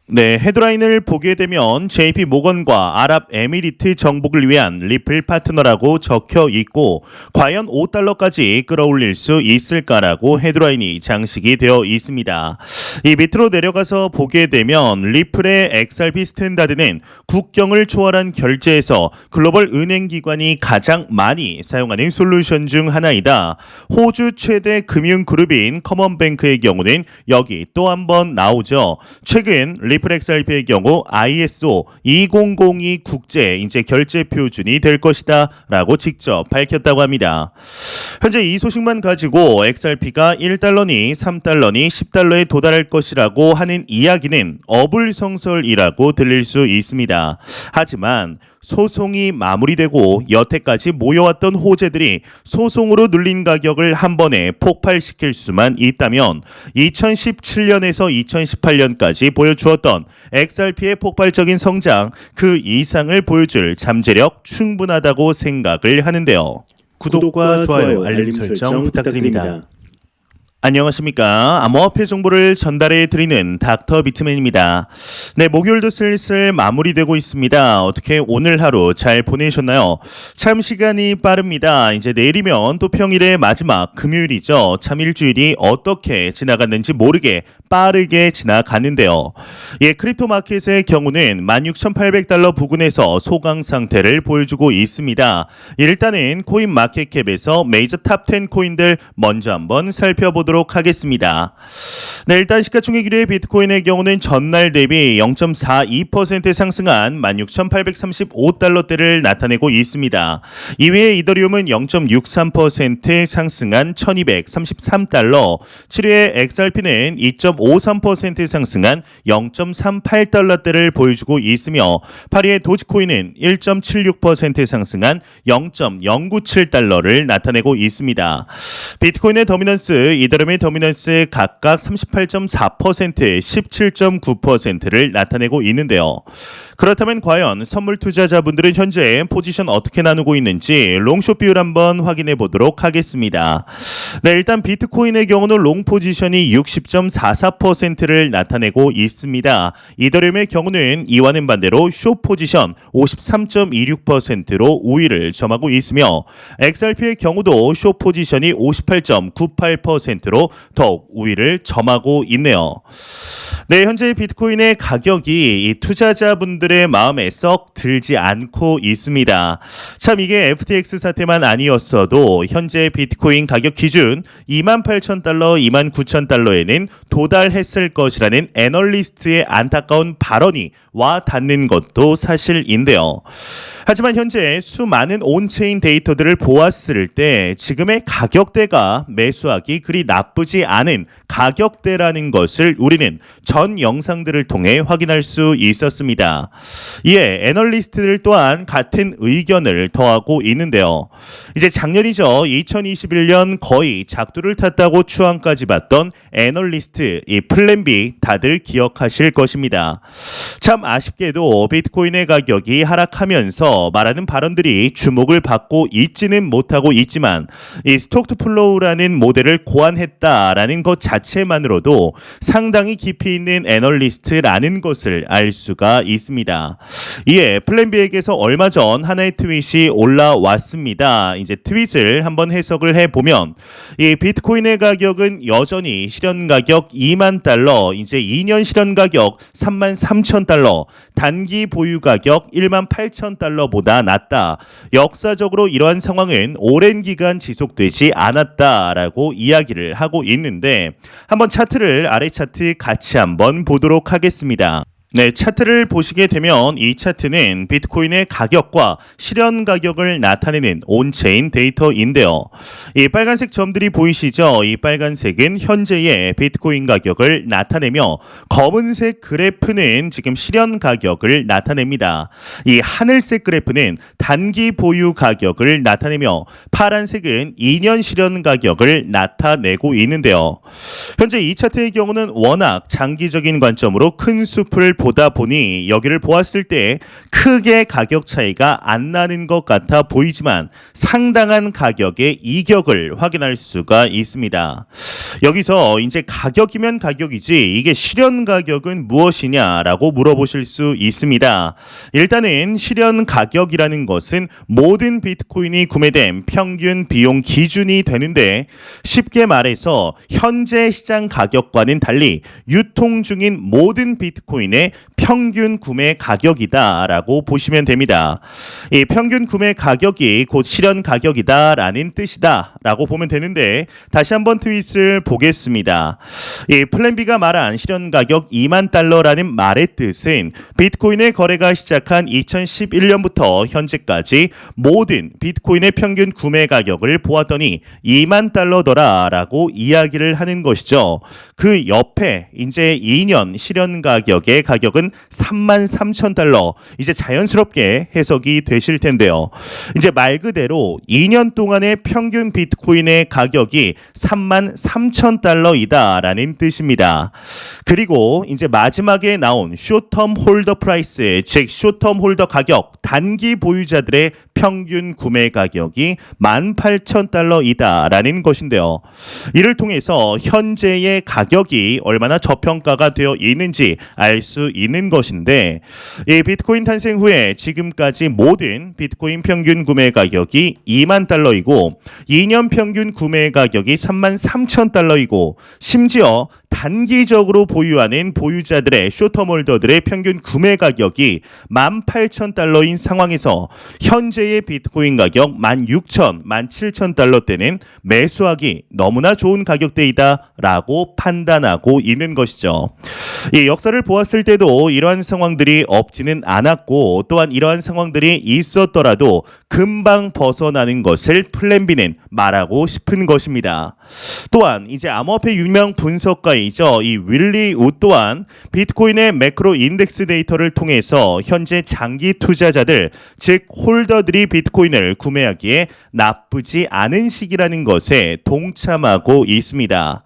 네, 헤드라인을 보게 되면 JP 모건과 아랍에미리트 정복을 위한 리플 파트너라고 적혀 있고 과연 5달러까지 끌어올릴 수 있을까라고 헤드라인이 장식이 되어 있습니다. 이 밑으로 내려가서 보게 되면 리플의 XRP 스탠다드는 국경을 초월한 결제에서 글로벌 은행 기관이 가장 많이 사용하는 솔루션 중 하나이다. 호주 최대 금융 그룹인 커먼뱅크의 경우는 여기 또 한 번 나오죠. 최근 리플 XRP의 경우 ISO 2002 국제 이제 결제 표준이 될 것이다라고 직접 밝혔다고 합니다. 현재 이 소식만 가지고 XRP가 1달러니 3달러니 10달러에 도달할 것이라고 하는 이야기는 어불성설이라고 들릴 수 있습니다. 하지만 소송이 마무리되고 여태까지 모여왔던 호재들이 소송으로 눌린 가격을 한 번에 폭발시킬 수만 있다면 2017년에서 2018년까지 보여주었던 XRP의 폭발적인 성장 그 이상을 보여줄 잠재력 충분하다고 생각을 하는데요. 구독과 좋아요, 알림 설정 부탁드립니다. 안녕하십니까. 암호화폐 정보를 전달해 드리는 닥터 비트맨입니다. 네, 목요일도 슬슬 마무리되고 있습니다. 어떻게 오늘 하루 잘 보내셨나요? 참 시간이 빠릅니다. 이제 내일이면 또 평일의 마지막 금요일이죠. 참 일주일이 어떻게 지나갔는지 모르게 빠르게 지나가는데요. 예, 크립토 마켓의 경우는 16,800달러 부근에서 소강 상태를 보여주고 있습니다. 일단은 코인 마켓캡에서 메이저 탑10 코인들 먼저 한번 살펴보도록 하겠습니다. 네, 일단 시가총액 1위 비트코인의 경우는 전날 대비 0.42% 상승한 16,835달러대를 나타내고 있습니다. 이외에 이더리움은 0.63% 상승한 1,233달러, 7위의 XRP는 2.53% 상승한 0.38달러대를 보여주고 있으며 8위의 도지코인은 1.76% 상승한 0.097달러를 나타내고 있습니다. 비트코인의 더미넌스, 이더리움의 더미넌스 각각 38.4%, 17.9%를 나타내고 있는데요. 그렇다면 과연 선물 투자자분들은 현재 포지션 어떻게 나누고 있는지 롱숏 비율 한번 확인해 보도록 하겠습니다. 네, 일단 비트코인의 경우는 롱 포지션이 60.44%를 나타내고 있습니다. 이더리움의 경우는 이와는 반대로 숏 포지션 53.26%로 우위를 점하고 있으며 XRP의 경우도 숏 포지션이 58.98%로 더욱 우위를 점하고 있네요. 네, 현재 비트코인의 가격이 이 투자자분들의 마음에 썩 들지 않고 있습니다. 참 이게 FTX 사태만 아니었어도 현재 비트코인 가격 기준 28,000달러, 29,000달러에는 도달했을 것이라는 애널리스트의 안타까운 발언이 와 닿는 것도 사실인데요. 하지만 현재 수많은 온체인 데이터들을 보았을 때 지금의 가격대가 매수하기 그리 나쁘지 않은 가격대라는 것을 우리는 전 영상들을 통해 확인할 수 있었습니다. 이에 애널리스트들 또한 같은 의견을 더하고 있는데요. 이제 작년이죠. 2021년 거의 작두를 탔다고 추앙까지 받던 애널리스트 이 플랜 B 다들 기억하실 것입니다. 참 아쉽게도 비트코인의 가격이 하락하면서 말하는 발언들이 주목을 받고 있지는 못하고 있지만 이 스톡 투 플로우라는 모델을 고안했다라는 것 자체만으로도 상당히 깊이 있는 애널리스트라는 것을 알 수가 있습니다. 이에 플랜 B에게서 얼마 전 하나의 트윗이 올라왔습니다. 이제 트윗을 한번 해석을 해보면 이 비트코인의 가격은 여전히 실현 가격 2만 달러, 이제 2년 실현 가격 33,000달러, 단기 보유 가격 18,000달러보다 낮다. 역사적으로 이러한 상황은 오랜 기간 지속되지 않았다라고 이야기를 하고 있는데 한번 차트를 아래 차트 같이 한번 보도록 하겠습니다. 네, 차트를 보시게 되면 이 차트는 비트코인의 가격과 실현 가격을 나타내는 온체인 데이터인데요. 이 빨간색 점들이 보이시죠? 이 빨간색은 현재의 비트코인 가격을 나타내며 검은색 그래프는 지금 실현 가격을 나타냅니다. 이 하늘색 그래프는 단기 보유 가격을 나타내며 파란색은 2년 실현 가격을 나타내고 있는데요. 현재 이 차트의 경우는 워낙 장기적인 관점으로 큰 숲을 보다 보니 여기를 보았을 때 크게 가격 차이가 안 나는 것 같아 보이지만 상당한 가격의 이격을 확인할 수가 있습니다. 여기서 이제 가격이면 가격이지 이게 실현 가격은 무엇이냐라고 물어보실 수 있습니다. 일단은 실현 가격이라는 것은 모든 비트코인이 구매된 평균 비용 기준이 되는데 쉽게 말해서 현재 시장 가격과는 달리 유통 중인 모든 비트코인의 평균 구매 가격이다라고 보시면 됩니다. 이 평균 구매 가격이 곧 실현 가격이다라는 뜻이다라고 보면 되는데 다시 한번 트윗을 보겠습니다. 이 플랜비가 말한 실현 가격 2만 달러라는 말의 뜻은 비트코인의 거래가 시작한 2011년부터 현재까지 모든 비트코인의 평균 구매 가격을 보았더니 2만 달러더라라고 이야기를 하는 것이죠. 그 옆에 이제 2년 실현 가격의 가격은 3만 3천 달러. 이제 자연스럽게 해석이 되실 텐데요. 이제 말 그대로 2년 동안의 평균 비트코인의 가격이 3만 3천 달러이다라는 뜻입니다. 그리고 이제 마지막에 나온 쇼텀 홀더 프라이스, 즉 쇼텀 홀더 가격, 단기 보유자들의 평균 구매 가격이 18,000달러이다라는 것인데요. 이를 통해서 현재의 가격이 얼마나 저평가가 되어 있는지 알 수 있는 것인데 이 비트코인 탄생 후에 지금까지 모든 비트코인 평균 구매 가격이 2만 달러이고 2년 평균 구매 가격이 3만 3천 달러이고 심지어 단기적으로 보유하는 보유자들의 쇼텀홀더들의 평균 구매 가격이 18,000달러인 상황에서 현재의 비트코인 가격 16,000, 17,000달러대는 매수하기 너무나 좋은 가격대이다라고 판단하고 있는 것이죠. 이 역사를 보았을 때도 이러한 상황들이 없지는 않았고 또한 이러한 상황들이 있었더라도 금방 벗어나는 것을 플랜비는 말하고 싶은 것입니다. 또한 이제 암호화폐 유명 분석가이죠. 이 윌리 우 또한 비트코인의 매크로 인덱스 데이터를 통해서 현재 장기 투자자들 즉 홀더들이 비트코인을 구매하기에 나쁘지 않은 시기라는 것에 동참하고 있습니다.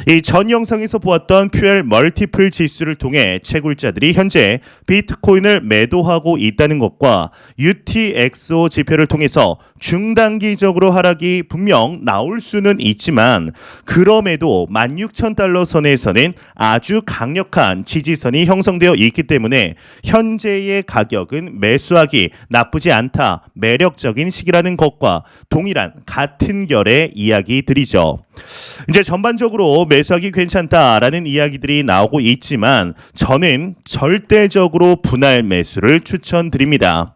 이 전 영상에서 보았던 퓨엘 멀티플 지수를 통해 채굴자들이 현재 비트코인을 매도하고 있다는 것과 UTXO 지표를 통해서 중단기적으로 하락이 분명 나올 수는 있지만 그럼에도 16,000달러 선에서는 아주 강력한 지지선이 형성되어 있기 때문에 현재의 가격은 매수하기 나쁘지 않다, 매력적인 시기라는 것과 동일한 같은 결의 이야기들이죠. 이제 전반적으로 매수하기 괜찮다라는 이야기들이 나오고 있지만 저는 절대적으로 분할 매수를 추천드립니다.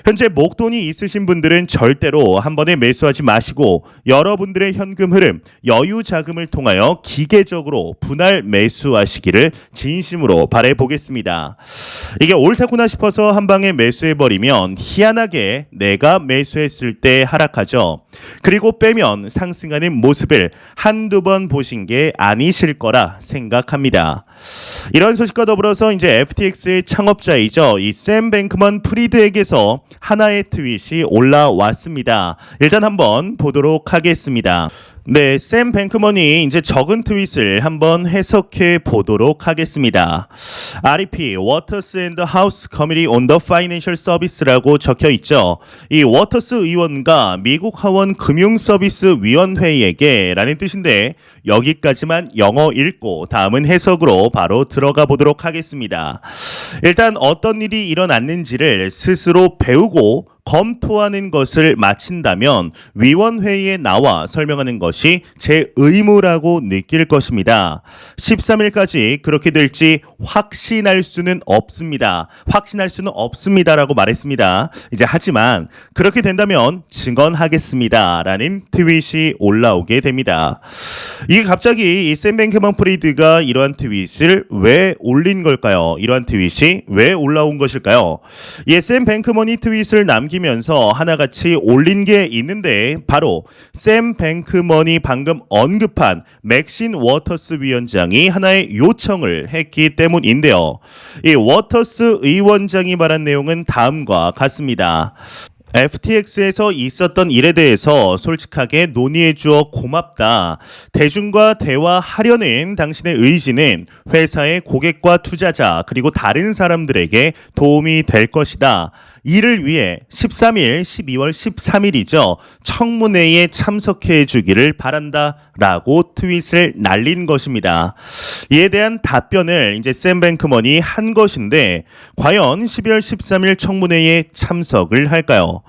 현재 목돈이 있으신 분들은 절대로 한 번에 매수하지 마시고 여러분들의 현금 흐름, 여유 자금을 통하여 기계적으로 분할 매수하시기를 진심으로 바라보겠습니다. 이게 옳다구나 싶어서 한 방에 매수해버리면 희한하게 내가 매수했을 때 하락하죠. 그리고 빼면 상승하는 모습을 한두 번 보신 게 아니실 거라 생각합니다. 이런 소식과 더불어서 이제 FTX의 창업자이죠. 이 샘 뱅크먼 프리드에게서 하나의 트윗이 올라왔습니다. 일단 한번 보도록 하겠습니다. 네, 샘 뱅크먼이 이제 적은 트윗을 한번 해석해 보도록 하겠습니다. REP, Waters and House Committee on the Financial Service라고 적혀 있죠. 이 워터스 의원과 미국 하원 금융서비스위원회에게 라는 뜻인데 여기까지만 영어 읽고 다음은 해석으로 바로 들어가 보도록 하겠습니다. 일단 어떤 일이 일어났는지를 스스로 배우고 검토하는 것을 마친다면 위원회의에 나와 설명하는 것이 제 의무라고 느낄 것입니다. 13일까지 그렇게 될지 확신할 수는 없습니다. 확신할 수는 없습니다라고 말했습니다. 이제 하지만 그렇게 된다면 증언하겠습니다. 라는 트윗이 올라오게 됩니다. 이게 갑자기 이 샘 뱅크먼 프리드가 이러한 트윗을 왜 올린 걸까요? 이러한 트윗이 왜 올라온 것일까요? 이 샘 뱅크먼이 트윗을 남기면서 하나같이 올린 게 있는데 바로 샘 뱅크먼이 방금 언급한 맥신 워터스 위원장이 하나의 요청을 했기 때문인데요. 이 워터스 의원장이 말한 내용은 다음과 같습니다. FTX에서 있었던 일에 대해서 솔직하게 논의해 주어 고맙다. 대중과 대화하려는 당신의 의지는 회사의 고객과 투자자 그리고 다른 사람들에게 도움이 될 것이다. 이를 위해 13일, 12월 13일이죠. 청문회에 참석해 주기를 바란다. 라고 트윗을 날린 것입니다. 이에 대한 답변을 이제 샘 뱅크먼이 한 것인데 과연 12월 13일 청문회에 참석을 할까요?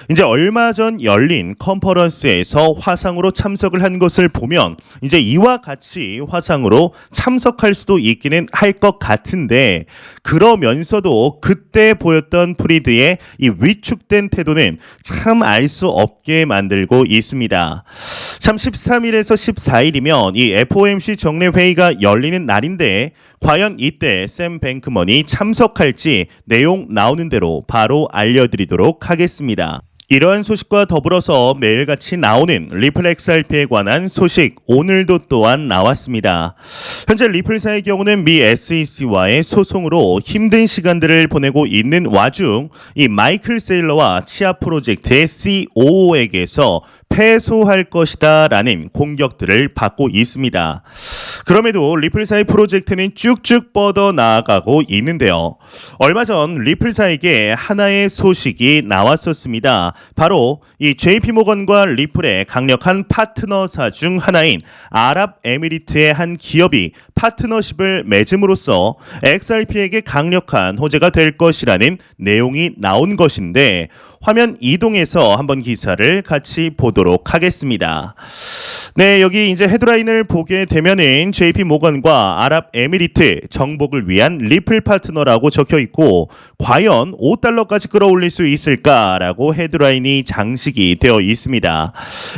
이제 얼마 전 열린 컨퍼런스에서 화상으로 참석을 한 것을 보면 이제 이와 같이 화상으로 참석할 수도 있기는 할 것 같은데 그러면서도 그때 보였던 프리드의 이 위축된 태도는 참 알 수 없게 만들고 있습니다. 참 13일에서 14일이면 이 FOMC 정례 회의가 열리는 날인데 과연 이때 샘 뱅크먼이 참석할지 내용 나오는 대로 바로 알려드리도록 하겠습니다. 이러한 소식과 더불어서 매일같이 나오는 리플 XRP에 관한 소식 오늘도 또한 나왔습니다. 현재 리플사의 경우는 미 SEC와의 소송으로 힘든 시간들을 보내고 있는 와중 이 마이클 세일러와 치아 프로젝트의 COO에게서 패소할 것이다 라는 공격들을 받고 있습니다. 그럼에도 리플사의 프로젝트는 쭉쭉 뻗어 나아가고 있는데요. 얼마 전 리플사에게 하나의 소식이 나왔었습니다. 바로 이 JP모건과 리플의 강력한 파트너사 중 하나인 아랍에미리트의 한 기업이 파트너십을 맺음으로써 XRP에게 강력한 호재가 될 것이라는 내용이 나온 것인데 화면 이동해서 한번 기사를 같이 보도록 하겠습니다. 네, 여기 이제 헤드라인을 보게 되면은 JP 모건과 아랍에미리트 정복을 위한 리플 파트너라고 적혀 있고 과연 5달러까지 끌어올릴 수 있을까라고 헤드라인이 장식이 되어 있습니다.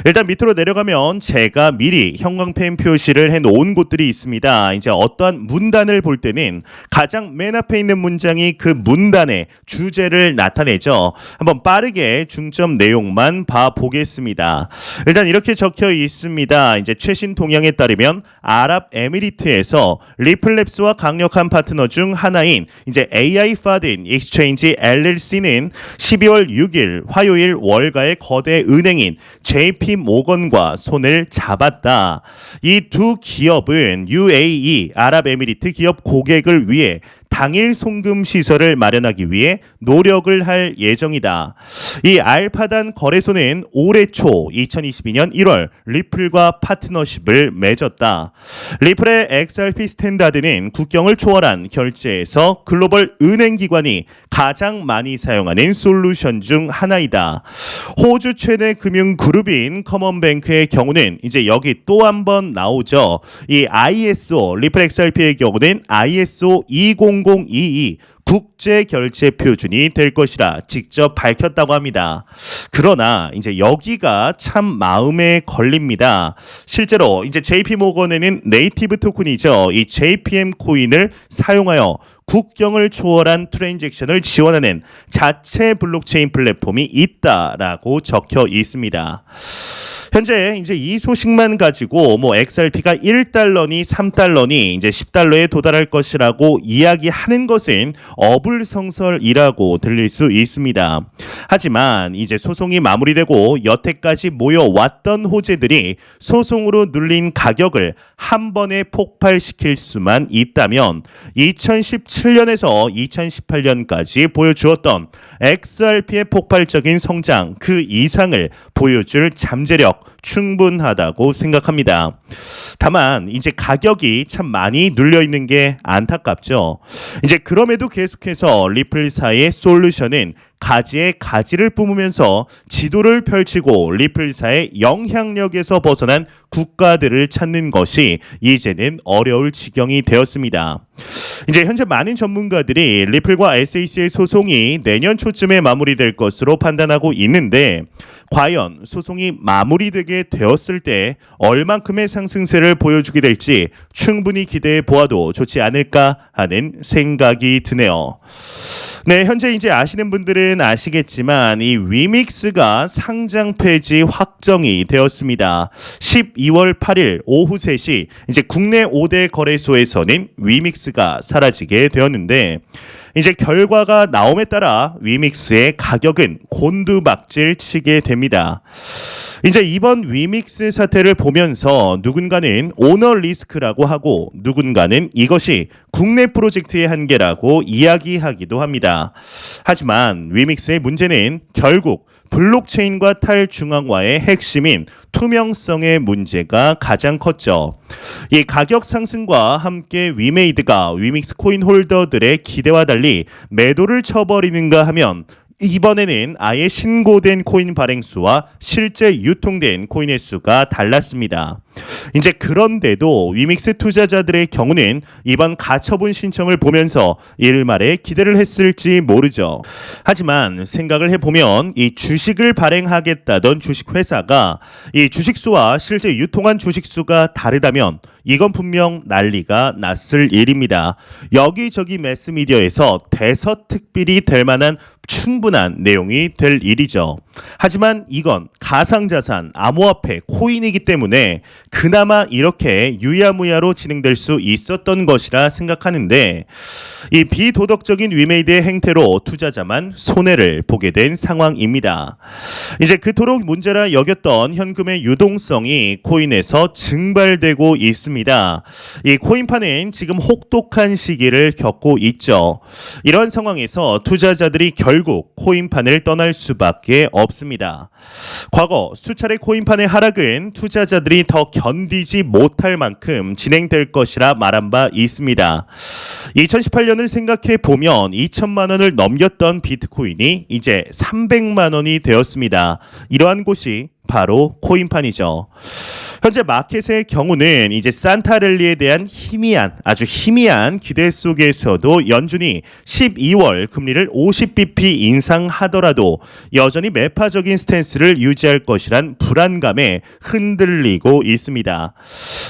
일단 밑으로 내려가면 제가 미리 형광펜 표시를 해 놓은 곳들이 있습니다. 이제 어떠한 문단을 볼 때는 가장 맨 앞에 있는 문장이 그 문단의 주제를 나타내죠. 한번 빠르게 중점 내용만 봐보겠습니다. 일단 이렇게 적혀 있습니다. 이제 최신 동향에 따르면 아랍에미리트에서 리플랩스와 강력한 파트너 중 하나인 이제 AI 파딘 익스체인지 LLC는 12월 6일 화요일 월가의 거대 은행인 JP 모건과 손을 잡았다. 이 두 기업은 UAE 아랍에미리트 기업 고객을 위해 당일 송금 시설을 마련하기 위해 노력을 할 예정이다. 이 알파단 거래소는 올해 초 2022년 1월 리플과 파트너십을 맺었다. 리플의 XRP 스탠다드는 국경을 초월한 결제에서 글로벌 은행기관이 가장 많이 사용하는 솔루션 중 하나이다. 호주 최대 금융그룹인 커먼뱅크의 경우는 이제 여기 또 한 번 나오죠. 이 ISO 리플 XRP의 경우는 ISO 20022 국제 결제 표준이 될 것이라 직접 밝혔다고 합니다. 그러나 이제 여기가 참 마음에 걸립니다. 실제로 이제 JP 모건에는 네이티브 토큰이죠. 이 JPM 코인을 사용하여 국경을 초월한 트랜잭션을 지원하는 자체 블록체인 플랫폼이 있다라고 적혀 있습니다. 현재 이제 이 소식만 가지고 뭐 XRP가 1달러니 3달러니 이제 10달러에 도달할 것이라고 이야기하는 것은 어불성설이라고 들릴 수 있습니다. 하지만 이제 소송이 마무리되고 여태까지 모여왔던 호재들이 소송으로 눌린 가격을 한 번에 폭발시킬 수만 있다면 2017년에서 2018년까지 보여주었던 XRP의 폭발적인 성장 그 이상을 보여줄 잠재력 충분하다고 생각합니다. 다만 이제 가격이 참 많이 눌려 있는 게 안타깝죠. 이제 그럼에도 계속해서 리플사의 솔루션은 가지에 가지를 뿜으면서 지도를 펼치고 리플사의 영향력에서 벗어난 국가들을 찾는 것이 이제는 어려울 지경이 되었습니다. 이제 현재 많은 전문가들이 리플과 SEC의 소송이 내년 초쯤에 마무리될 것으로 판단하고 있는데 과연 소송이 마무리되게 되었을 때 얼만큼의 상승세를 보여주게 될지 충분히 기대해 보아도 좋지 않을까 하는 생각이 드네요. 네, 현재 이제 아시는 분들은 아시겠지만 이 위믹스가 상장 폐지 확정이 되었습니다. 12월 8일 오후 3시 이제 국내 5대 거래소에서는 위믹스가 사라지게 되었는데 이제 결과가 나옴에 따라 위믹스의 가격은 곤두박질 치게 됩니다. 이제 이번 위믹스 사태를 보면서 누군가는 오너 리스크라고 하고 누군가는 이것이 국내 프로젝트의 한계라고 이야기하기도 합니다. 하지만 위믹스의 문제는 결국 블록체인과 탈중앙화의 핵심인 투명성의 문제가 가장 컸죠. 이 가격 상승과 함께 위메이드가 위믹스 코인 홀더들의 기대와 달리 매도를 쳐버리는가 하면 이번에는 아예 신고된 코인 발행 수와 실제 유통된 코인의 수가 달랐습니다. 이제 그런데도 위믹스 투자자들의 경우는 이번 가처분 신청을 보면서 일말의 기대를 했을지 모르죠. 하지만 생각을 해보면 이 주식을 발행하겠다던 주식회사가 이 주식수와 실제 유통한 주식수가 다르다면 이건 분명 난리가 났을 일입니다. 여기저기 매스미디어에서 대서특필이 될 만한 충분한 내용이 될 일이죠. 하지만 이건 가상자산, 암호화폐, 코인이기 때문에 그나마 이렇게 유야무야로 진행될 수 있었던 것이라 생각하는데 이 비도덕적인 위메이드의 행태로 투자자만 손해를 보게 된 상황입니다. 이제 그토록 문제라 여겼던 현금의 유동성이 코인에서 증발되고 있습니다. 이 코인판은 지금 혹독한 시기를 겪고 있죠. 이런 상황에서 투자자들이 결국 코인판을 떠날 수밖에 없습니다. 과거 수차례 코인판의 하락은 투자자들이 더 견디지 못할 만큼 진행될 것이라 말한 바 있습니다. 2018년을 생각해 보면 2천만 원을 넘겼던 비트코인이 이제 300만 원이 되었습니다. 이러한 곳이 바로 코인판이죠. 현재 마켓의 경우는 이제 산타랠리에 대한 아주 희미한 기대 속에서도 연준이 12월 금리를 50bp 인상하더라도 여전히 매파적인 스탠스를 유지할 것이란 불안감에 흔들리고 있습니다.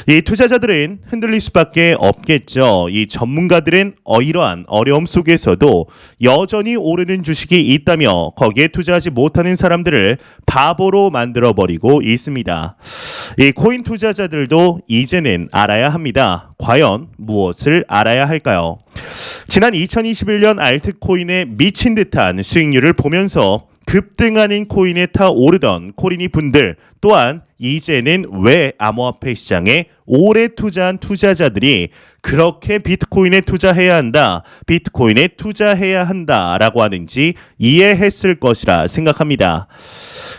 이 투자자들은 흔들릴 수밖에 없겠죠. 이 전문가들은 이러한 어려움 속에서도 여전히 오르는 주식이 있다며 거기에 투자하지 못하는 사람들을 바보로 만들어버리고 있습니다. 이 코인 투자자들도 이제는 알아야 합니다. 과연 무엇을 알아야 할까요? 지난 2021년 알트코인의 미친 듯한 수익률을 보면서 급등하는 코인에 타오르던 코리니 분들 또한 이제는 왜 암호화폐 시장에 오래 투자한 투자자들이 그렇게 비트코인에 투자해야 한다, 비트코인에 투자해야 한다라고 하는지 이해했을 것이라 생각합니다.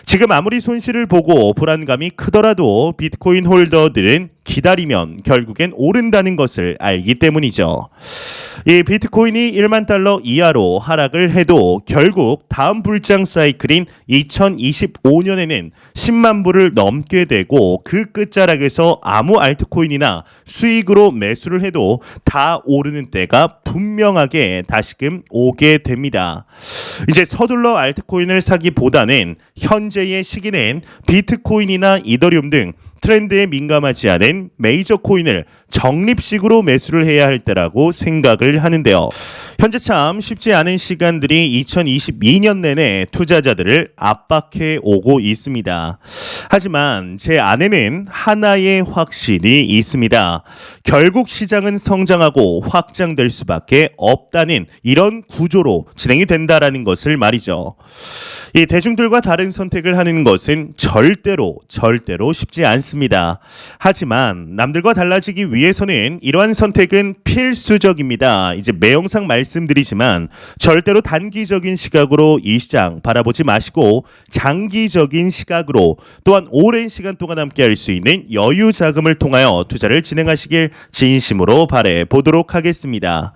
지금 아무리 손실을 보고 불안감이 크더라도 비트코인 홀더들은 기다리면 결국엔 오른다는 것을 알기 때문이죠. 이 비트코인이 1만 달러 이하로 하락을 해도 결국 다음 불장 사이클인 2025년에는 10만 불을 넘게 되고 그 끝자락에서 아무 알트코인이나 수익으로 매수를 해도 다 오르는 때가 분명하게 다시금 오게 됩니다. 이제 서둘러 알트코인을 사기보다는 현재의 시기는 비트코인이나 이더리움 등 트렌드에 민감하지 않은 메이저 코인을 적립식으로 매수를 해야 할 때라고 생각을 하는데요. 현재 참 쉽지 않은 시간들이 2022년 내내 투자자들을 압박해 오고 있습니다. 하지만 제 안에는 하나의 확신이 있습니다. 결국 시장은 성장하고 확장될 수밖에 없다는 이런 구조로 진행이 된다라는 것을 말이죠. 이 대중들과 다른 선택을 하는 것은 절대로 쉽지 않습니다. 하지만 남들과 달라지기 위해서는 이러한 선택은 필수적입니다. 이제 매 영상 말씀드리지만 절대로 단기적인 시각으로 이 시장 바라보지 마시고 장기적인 시각으로 또한 오랜 시간 동안 함께 할 수 있는 여유 자금을 통하여 투자를 진행하시길 진심으로 바래 보도록 하겠습니다.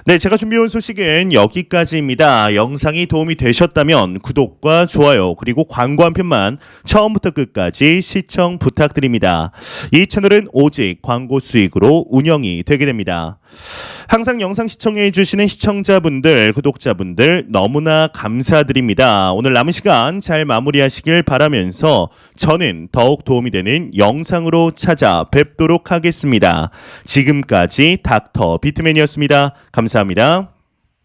네, 제가 준비해온 소식은 여기까지입니다. 영상이 도움이 되셨다면 구독과 좋아요 그리고 광고 한 편만 처음부터 끝까지 시청 부탁드립니다. 이 채널은 오직 광고 수익으로 운영이 되게 됩니다. 항상 영상 시청해 주시는 시청자분들, 구독자분들 너무나 감사드립니다. 오늘 남은 시간 잘 마무리하시길 바라면서 저는 더욱 도움이 되는 영상으로 찾아뵙도록 하겠습니다. 지금까지 닥터 비트맨이었습니다. 감사합니다.